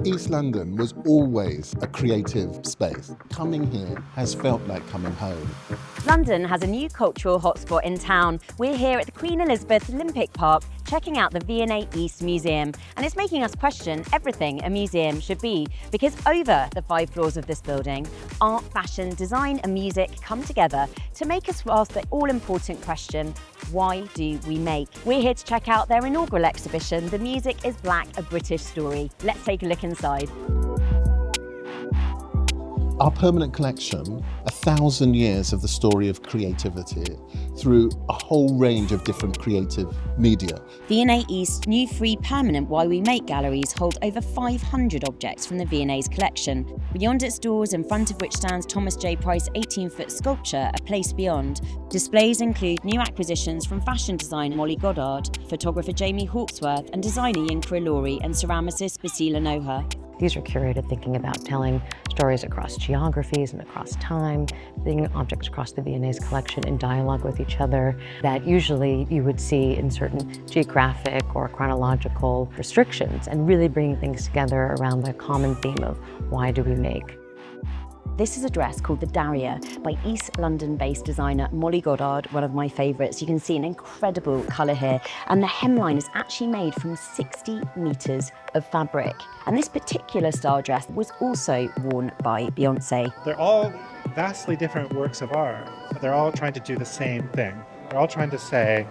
East London was always a creative space. Coming here has felt like coming home. London has a new cultural hotspot in town. We're here at the Queen Elizabeth Olympic Park checking out the V&A East Museum, and it's making us question everything a museum should be, because over the 5 floors of this building, art, fashion, design and music come together to make us ask the all-important question, why do we make? We're here to check out their inaugural exhibition, The Music is Black, A British Story. Let's take a look inside. Our permanent collection, 1,000 years of the story of creativity through a whole range of different creative media. V&A East's new free permanent Why We Make galleries hold over 500 objects from the V&A's collection. Beyond its doors, in front of which stands Thomas J. Price 18-foot sculpture, A Place Beyond, displays include new acquisitions from fashion designer Molly Goddard, photographer Jamie Hawksworth and designer Yinka Ilori and ceramicist Bisila Noha. These are curated thinking about telling stories across geographies and across time, bringing objects across the V&A's collection in dialogue with each other that usually you would see in certain geographic or chronological restrictions, and really bringing things together around the common theme of why do we make. This is a dress called the Darrier by East London-based designer Molly Goddard, one of my favourites. You can see an incredible colour here, and the hemline is actually made from 60 metres of fabric. And this particular style dress was also worn by Beyoncé. They're all vastly different works of art, but they're all trying to do the same thing. They're all trying to say,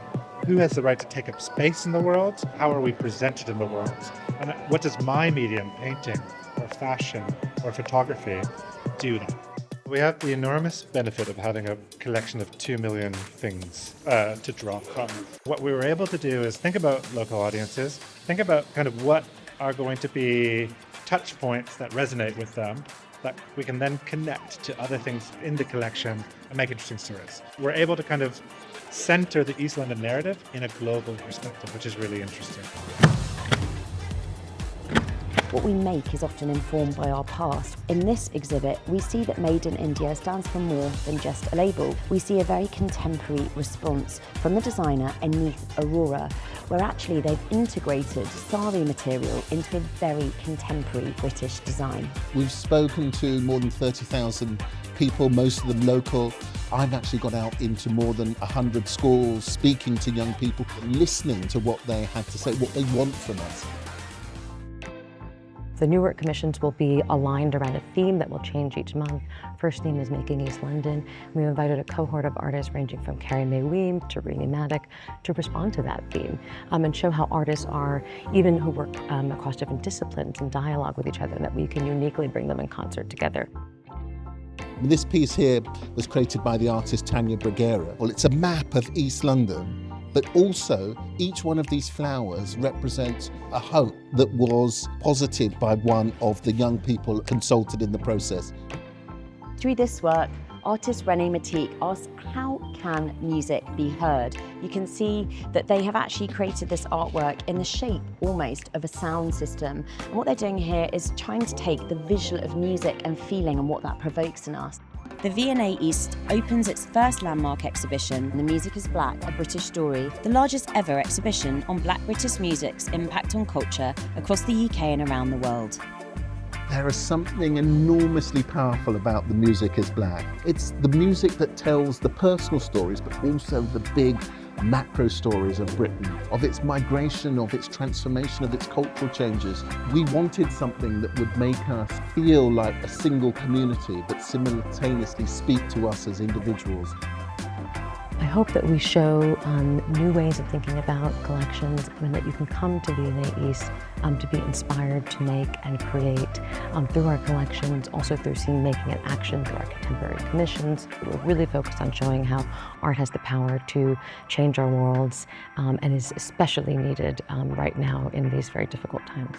who has the right to take up space in the world? How are we presented in the world? And what does my medium, painting or fashion or photography, do that? We have the enormous benefit of having a collection of 2 million things to draw from. What we were able to do is think about local audiences, think about kind of what are going to be touch points that resonate with them, that we can then connect to other things in the collection and make interesting stories. We're able to kind of center the East London narrative in a global perspective, which is really interesting. What we make is often informed by our past. In this exhibit, we see that Made in India stands for more than just a label. We see a very contemporary response from the designer Enith Aurora, where actually they've integrated sari material into a very contemporary British design. We've spoken to more than 30,000 people, most of them local. I've actually got out into more than 100 schools, speaking to young people, listening to what they had to say, what they want from us. The new work commissions will be aligned around a theme that will change each month. First theme is Making East London. We've invited a cohort of artists ranging from Carrie Weems to Rene Matić to respond to that theme and show how artists are, even who work across different disciplines, in dialogue with each other, and that we can uniquely bring them in concert together. This piece here was created by the artist Tania Bruguera. Well, it's a map of East London, but also each one of these flowers represents a hope that was posited by one of the young people consulted in the process. Through this work, artist Rene and Matić asked, how can music be heard? You can see that they have actually created this artwork in the shape almost of a sound system. And what they're doing here is trying to take the visual of music and feeling and what that provokes in us. The V&A East opens its first landmark exhibition, The Music is Black, A British Story, the largest ever exhibition on Black British music's impact on culture across the UK and around the world. There is something enormously powerful about The Music is Black. It's the music that tells the personal stories, but also the big macro stories of Britain, of its migration, of its transformation, of its cultural changes. We wanted something that would make us feel like a single community, but simultaneously speak to us as individuals. I hope that we show new ways of thinking about collections, and that you can come to V&A East to be inspired to make and create through our collections, also through seeing making in action through our contemporary commissions. We're really focused on showing how art has the power to change our worlds and is especially needed right now in these very difficult times.